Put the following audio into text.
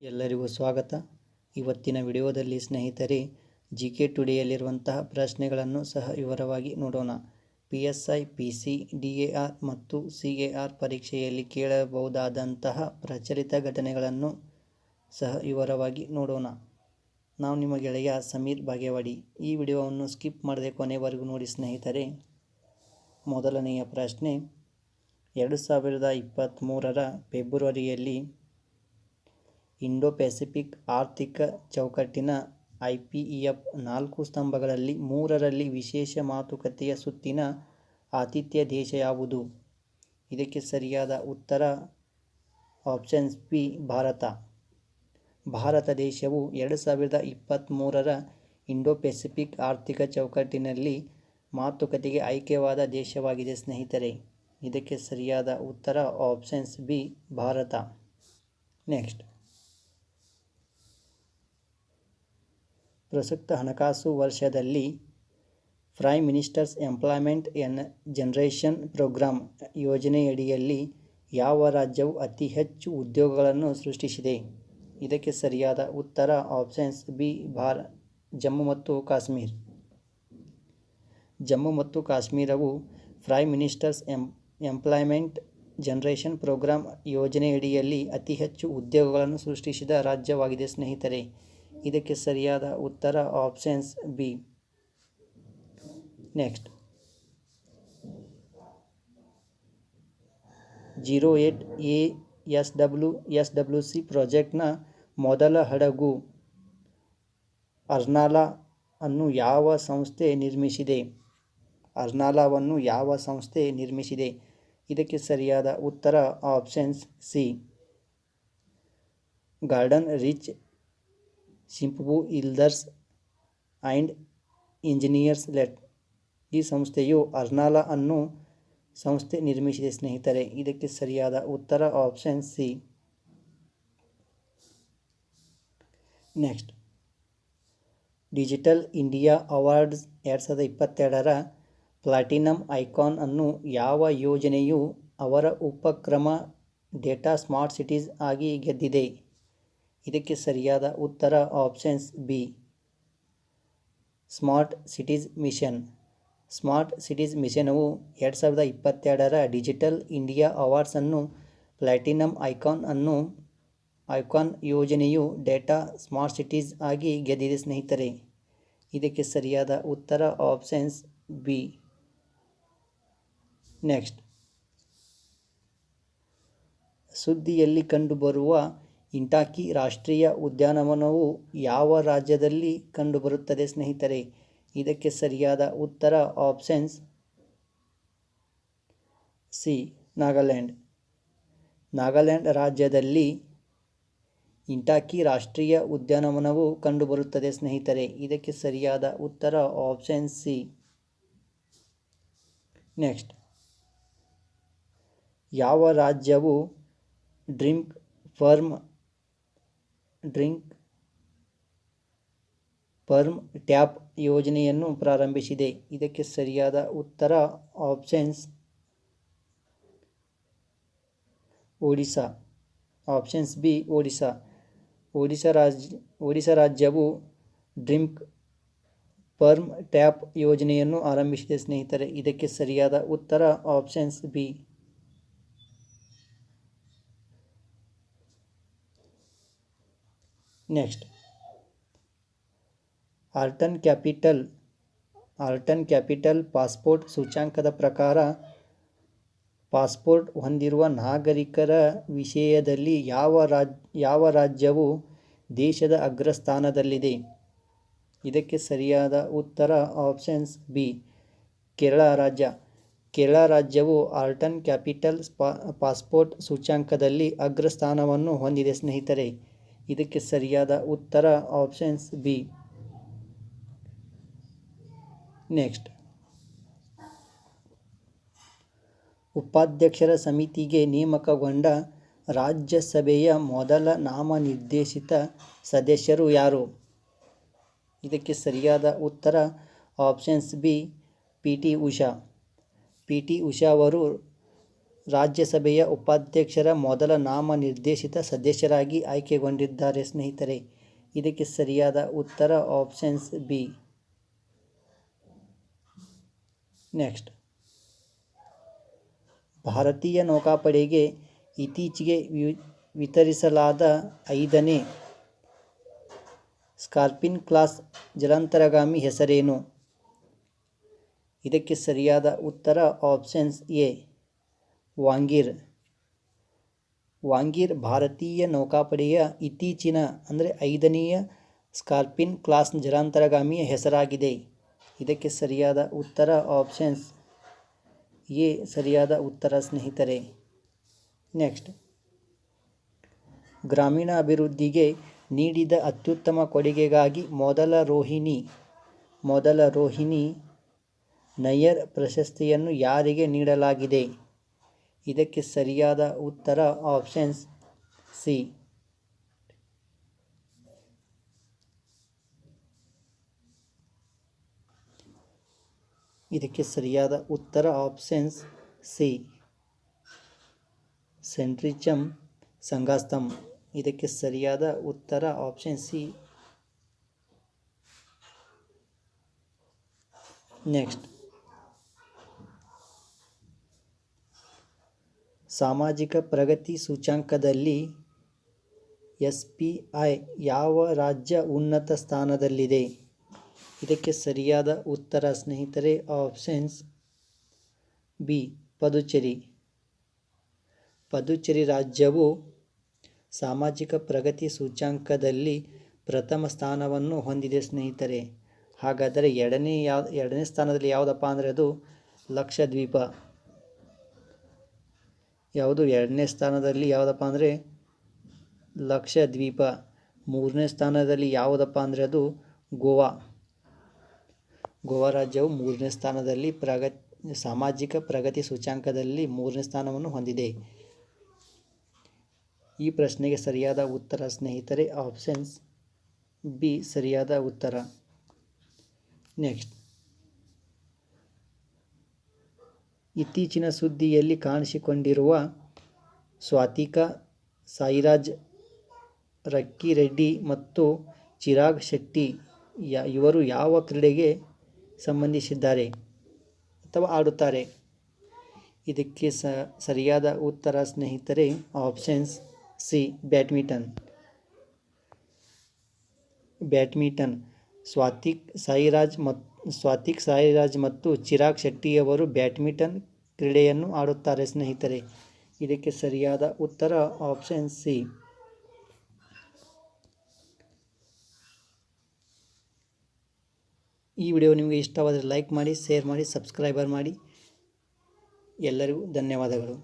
ಎಲ್ಲರಿಗೂ ಸ್ವಾಗತ. ಇವತ್ತಿನ ವಿಡಿಯೋದಲ್ಲಿ ಸ್ನೇಹಿತರೆ GK ಟುಡೆಯಲ್ಲಿರುವಂತಹ ಪ್ರಶ್ನೆಗಳನ್ನು ಸಹ ವಿವರವಾಗಿ ನೋಡೋಣ. PSI, PC, DAR ಮತ್ತು CAR ಪರೀಕ್ಷೆಯಲ್ಲಿ ಕೇಳಬಹುದಾದಂತಹ ಪ್ರಚಲಿತ ಘಟನೆಗಳನ್ನು ಸಹ ವಿವರವಾಗಿ ನೋಡೋಣ. ನಾವು ನಿಮ್ಮ ಗೆಳೆಯ ಸಮೀರ್ ಬಾಗೇವಾಡಿ. ಈ ವಿಡಿಯೋವನ್ನು ಸ್ಕಿಪ್ ಮಾಡದೆ ಕೊನೆವರೆಗೂ ನೋಡಿ ಸ್ನೇಹಿತರೆ. ಮೊದಲನೆಯ ಪ್ರಶ್ನೆ, 2023 ಫೆಬ್ರವರಿಯಲ್ಲಿ ಇಂಡೋ ಪೆಸಿಫಿಕ್ ಆರ್ಥಿಕ ಚೌಕಟ್ಟಿನ IPEF 4 ಸ್ತಂಭಗಳಲ್ಲಿ 3ರಲ್ಲಿ ವಿಶೇಷ ಮಾತುಕತೆಯ ಸುತ್ತಿನ ಆತಿಥ್ಯ ದೇಶ ಯಾವುದು? ಇದಕ್ಕೆ ಸರಿಯಾದ ಉತ್ತರ ಆಪ್ಷನ್ಸ್ ಬಿ, ಭಾರತ. ಭಾರತ ದೇಶವು 2023 ಇಂಡೋ ಪೆಸಿಫಿಕ್ ಆರ್ಥಿಕ ಚೌಕಟ್ಟಿನಲ್ಲಿ ಮಾತುಕತೆಗೆ ಆಯ್ಕೆವಾದ ದೇಶವಾಗಿದೆ ಸ್ನೇಹಿತರೆ. ಇದಕ್ಕೆ ಸರಿಯಾದ ಉತ್ತರ ಆಪ್ಷನ್ಸ್ ಬಿ, ಭಾರತ. ನೆಕ್ಸ್ಟ್, ಪ್ರಸಕ್ತ ಹಣಕಾಸು ವರ್ಷದಲ್ಲಿ prime ministers employment generation programme ಯೋಜನೆಯಡಿಯಲ್ಲಿ ಯಾವ ರಾಜ್ಯವು ಅತಿ ಹೆಚ್ಚು ಉದ್ಯೋಗಗಳನ್ನು ಸೃಷ್ಟಿಸಿದೆ? ಇದಕ್ಕೆ ಸರಿಯಾದ ಉತ್ತರ ಆಪ್ಷನ್ಸ್ ಬಿ, ಜಮ್ಮು ಮತ್ತು ಕಾಶ್ಮೀರ. ಜಮ್ಮು ಮತ್ತು ಕಾಶ್ಮೀರವು prime ministers employment generation programme ಯೋಜನೆಯಡಿಯಲ್ಲಿ ಅತಿ ಹೆಚ್ಚು ಉದ್ಯೋಗಗಳನ್ನು ಸೃಷ್ಟಿಸಿದ ರಾಜ್ಯವಾಗಿದೆ ಸ್ನೇಹಿತರೆ. ಇದಕ್ಕೆ ಸರಿಯಾದ ಉತ್ತರ ಆಪ್ಷನ್ಸ್ ಬಿ. ನೆಕ್ಸ್ಟ್, 08 ASWC ಪ್ರಾಜೆಕ್ಟ್ನ ಮೊದಲ ಹಡಗು ಅರ್ನಾಲಾ ಅನ್ನು ಯಾವ ಸಂಸ್ಥೆ ನಿರ್ಮಿಸಿದೆ? ಅರ್ನಾಲಾವನ್ನು ಯಾವ ಸಂಸ್ಥೆ ನಿರ್ಮಿಸಿದೆ? ಇದಕ್ಕೆ ಸರಿಯಾದ ಉತ್ತರ options C, garden rich shipbuilders and engineers limited. ಈ ಸಂಸ್ಥೆಯು ಅರ್ನಾಲಾ ಅನ್ನು ಸಂಸ್ಥೆ ನಿರ್ಮಿಸಿದೆ ಸ್ನೇಹಿತರೆ. ಇದಕ್ಕೆ ಸರಿಯಾದ ಉತ್ತರ option C. Next, digital India awards 2022 platinum icon ಅನ್ನು ಯಾವ ಯೋಜನೆಯು ಅವರ ಉಪಕ್ರಮ ಡೇಟಾ ಸ್ಮಾರ್ಟ್ ಸಿಟೀಸ್ ಆಗಿ ಗೆದ್ದಿದೆ? ಇದಕ್ಕೆ ಸರಿಯಾದ ಉತ್ತರ options B, smart cities mission. Smart cities ಮಿಷನವು 2022 ಡಿಜಿಟಲ್ ಇಂಡಿಯಾ ಅವಾರ್ಡ್ಸ್ ಅನ್ನು ಪ್ಲಾಟಿನಂ ಐಕಾನ್ ಯೋಜನೆಯು ಡೇಟಾ ಸ್ಮಾರ್ಟ್ ಸಿಟೀಸ್ ಆಗಿ ಗೆದ್ದಿದೆ ಸ್ನೇಹಿತರೆ. ಇದಕ್ಕೆ ಸರಿಯಾದ ಉತ್ತರ ಆಪ್ಷನ್ಸ್ ಬಿ. ನೆಕ್ಸ್ಟ್, ಸುದ್ದಿಯಲ್ಲಿ ಕಂಡುಬರುವ ಇಂಟಾಕಿ ರಾಷ್ಟ್ರೀಯ ಉದ್ಯಾನವನವು ಯಾವ ರಾಜ್ಯದಲ್ಲಿ ಕಂಡುಬರುತ್ತದೆ ಸ್ನೇಹಿತರೆ? ಇದಕ್ಕೆ ಸರಿಯಾದ ಉತ್ತರ ಆಪ್ಷನ್ಸ್ ಸಿ, ನಾಗಾಲ್ಯಾಂಡ್. ನಾಗಾಲ್ಯಾಂಡ್ ರಾಜ್ಯದಲ್ಲಿ ಇಂಟಾಕಿ ರಾಷ್ಟ್ರೀಯ ಉದ್ಯಾನವನವು ಕಂಡುಬರುತ್ತದೆ ಸ್ನೇಹಿತರೆ. ಇದಕ್ಕೆ ಸರಿಯಾದ ಉತ್ತರ ಆಪ್ಷನ್ ಸಿ. ನೆಕ್ಸ್ಟ್, ಯಾವ ರಾಜ್ಯವು ಡ್ರಿಂಕ್ ಫರ್ಮ್ ಟ್ಯಾಪ್ ಯೋಜನೆಯನ್ನು ಪ್ರಾರಂಭಿಸಿದೆ? ಇದಕ್ಕೆ ಸರಿಯಾದ ಉತ್ತರ options Odisha. Options B, Odisha. Odisha ರಾಜ್ಯವು ಡ್ರಿಂಕ್ ಫರ್ಮ್ ಟ್ಯಾಪ್ ಯೋಜನೆಯನ್ನು ಆರಂಭಿಸಿದೆ ಸ್ನೇಹಿತರೆ. ಇದಕ್ಕೆ ಸರಿಯಾದ ಉತ್ತರ options B. Next, ಆರ್ಟನ್ capital passport ಸೂಚ್ಯಂಕದ ಪ್ರಕಾರ ಪಾಸ್ಪೋರ್ಟ್ ಹೊಂದಿರುವ ನಾಗರಿಕರ ವಿಷಯದಲ್ಲಿ ಯಾವ ರಾಜ್ಯವು ದೇಶದ ಅಗ್ರಸ್ಥಾನದಲ್ಲಿದೆ? ಇದಕ್ಕೆ ಸರಿಯಾದ ಉತ್ತರ ಆಪ್ಷನ್ಸ್ ಬಿ, ಕೇರಳ ರಾಜ್ಯ. ಕೇರಳ ರಾಜ್ಯವು ಆರ್ಟನ್ ಕ್ಯಾಪಿಟಲ್ ಪಾಸ್ಪೋರ್ಟ್ ಸೂಚ್ಯಂಕದಲ್ಲಿ ಅಗ್ರಸ್ಥಾನವನ್ನು ಹೊಂದಿದೆ ಸ್ನೇಹಿತರೆ. ಇದಕ್ಕೆ ಸರಿಯಾದ ಉತ್ತರ ಆಪ್ಷನ್ಸ್ ಬಿ. ನೆಕ್ಸ್ಟ್, ಉಪಾಧ್ಯಕ್ಷರ ಸಮಿತಿಗೆ ನೇಮಕಗೊಂಡ ರಾಜ್ಯಸಭೆಯ ಮೊದಲ ನಾಮನಿರ್ದೇಶಿತ ಸದಸ್ಯರು ಯಾರು? ಇದಕ್ಕೆ ಸರಿಯಾದ ಉತ್ತರ options B, P T Usha. P T Usha ಅವರು ರಾಜ್ಯಸಭೆಯ ಉಪಾಧ್ಯಕ್ಷರ ಮೊದಲ ನಾಮನಿರ್ದೇಶಿತ ಸದಸ್ಯರಾಗಿ ಆಯ್ಕೆಗೊಂಡಿದ್ದಾರೆ ಸ್ನೇಹಿತರೆ? ಇದಕ್ಕೆ ಸರಿಯಾದ ಉತ್ತರ ಆಪ್ಷನ್ಸ್ ಬಿ. ನೆಕ್ಸ್ಟ್, ಭಾರತೀಯ ನೌಕಾಪಡೆಗೆ ಇತ್ತೀಚೆಗೆ ವಿತರಿಸಲಾದ 5ನೇ ಸ್ಕಾರ್ಪಿನ್ ಕ್ಲಾಸ್ ಜಲಾಂತರ್ಗಾಮಿ ಹೆಸರೇನು? ಇದಕ್ಕೆ ಸರಿಯಾದ ಉತ್ತರ ಆಪ್ಷನ್ಸ್ ಎ. ವಾಂಗೀರ್. ವಾಂಗೀರ್ ಭಾರತೀಯ ನೌಕಾಪಡೆಯ ಇತ್ತೀಚಿನ 5ನೆಯ ಸ್ಕಾರ್ಪಿನ್ ಕ್ಲಾಸ್ ಜಲಾಂತರ್ಗಾಮಿಯ ಹೆಸರಾಗಿದೆ. ಇದಕ್ಕೆ ಸರಿಯಾದ ಉತ್ತರ ಆಪ್ಷನ್ಸ್ ಎ ಸರಿಯಾದ ಉತ್ತರ ಸ್ನೇಹಿತರೆ. ನೆಕ್ಸ್ಟ್, ಗ್ರಾಮೀಣ ಅಭಿವೃದ್ಧಿಗೆ ನೀಡಿದ ಅತ್ಯುತ್ತಮ ಕೊಡುಗೆಗಾಗಿ ಮೊದಲ ರೋಹಿಣಿ ನಯ್ಯರ್ ಪ್ರಶಸ್ತಿಯನ್ನು ಯಾರಿಗೆ ನೀಡಲಾಗಿದೆ? ಇದಕ್ಕೆ ಸರಿಯಾದ ಉತ್ತರ ಆಪ್ಷನ್ಸ್ ಸಿ. ಇದಕ್ಕೆ ಸರಿಯಾದ ಉತ್ತರ ಆಪ್ಷನ್ಸ್ ಸಿ. ಸೆಂಟ್ರಿಚಮ್ ಸಂಗಾಸ್ತಮ್. ಇದಕ್ಕೆ ಸರಿಯಾದ ಉತ್ತರ ಆಪ್ಷನ್ ಸಿ. ನೆಕ್ಸ್ಟ್, ಸಾಮಾಜಿಕ ಪ್ರಗತಿ ಸೂಚ್ಯಂಕದಲ್ಲಿ SPI ಯಾವ ರಾಜ್ಯ ಉನ್ನತ ಸ್ಥಾನದಲ್ಲಿದೆ? ಇದಕ್ಕೆ ಸರಿಯಾದ ಉತ್ತರ ಸ್ನೇಹಿತರೆ ಆಪ್ಷನ್ಸ್ ಬಿ. ಪದುಚೇರಿ. ಪದುಚೇರಿ ರಾಜ್ಯವು ಸಾಮಾಜಿಕ ಪ್ರಗತಿ ಸೂಚ್ಯಂಕದಲ್ಲಿ ಪ್ರಥಮ ಸ್ಥಾನವನ್ನು ಹೊಂದಿದೆ ಸ್ನೇಹಿತರೆ. ಹಾಗಾದರೆ ಎರಡನೇ ಸ್ಥಾನದಲ್ಲಿ ಯಾವುದಪ್ಪ ಅಂದರೆ ಅದು ಲಕ್ಷದ್ವೀಪ. ಎರಡನೇ ಸ್ಥಾನದಲ್ಲಿ ಯಾವುದಪ್ಪ ಅಂದರೆ ಲಕ್ಷದ್ವೀಪ. ಮೂರನೇ ಸ್ಥಾನದಲ್ಲಿ ಯಾವುದಪ್ಪ ಅಂದರೆ ಅದು ಗೋವಾ. ಗೋವಾ ರಾಜ್ಯವು ಮೂರನೇ ಸ್ಥಾನದಲ್ಲಿ ಸಾಮಾಜಿಕ ಪ್ರಗತಿ ಸೂಚ್ಯಂಕದಲ್ಲಿ ಮೂರನೇ ಸ್ಥಾನವನ್ನು ಹೊಂದಿದೆ. ಈ ಪ್ರಶ್ನೆಗೆ ಸರಿಯಾದ ಉತ್ತರ ಸ್ನೇಹಿತರೆ ಆಪ್ಷನ್ಸ್ ಬಿ ಸರಿಯಾದ ಉತ್ತರ. ನೆಕ್ಸ್ಟ್, ಇತ್ತೀಚಿನ ಸುದ್ದಿಯಲ್ಲಿ ಕಾಣಿಸಿಕೊಂಡಿರುವ ಸ್ವಾತಿಕಾ ಸಾಯಿರಾಜ್ ರೆಡ್ಡಿ ಮತ್ತು ಚಿರಾಗ್ ಶೆಟ್ಟಿ ಇವರು ಯಾವ ಕ್ರೀಡೆಗೆ ಸಂಬಂಧಿಸಿದ್ದಾರೆ ಅಥವಾ ಆಡುತ್ತಾರೆ? ಇದಕ್ಕೆ ಸರಿಯಾದ ಉತ್ತರ ಸ್ನೇಹಿತರೆ ಆಪ್ಷನ್ಸ್ ಸಿ. ಬ್ಯಾಡ್ಮಿಂಟನ್. ಸ್ವಾತಿಕ್ ಸಾಯಿರಾಜ್ ಮತ್ತು ಚಿರಾಗ್ ಶೆಟ್ಟಿಯವರು ಬ್ಯಾಡ್ಮಿಂಟನ್ ಕ್ರೀಡೆಯನ್ನು ಆಡುತ್ತಾರೆ ಸ್ನೇಹಿತರೆ. ಇದಕ್ಕೆ ಸರಿಯಾದ ಉತ್ತರ ಆಪ್ಷನ್ ಸಿ. ಈ ವಿಡಿಯೋ ನಿಮಗೆ ಇಷ್ಟವಾದರೆ ಲೈಕ್ ಮಾಡಿ, ಶೇರ್ ಮಾಡಿ, ಸಬ್ಸ್ಕ್ರೈಬರ್ ಮಾಡಿ. ಎಲ್ಲರಿಗೂ ಧನ್ಯವಾದಗಳು.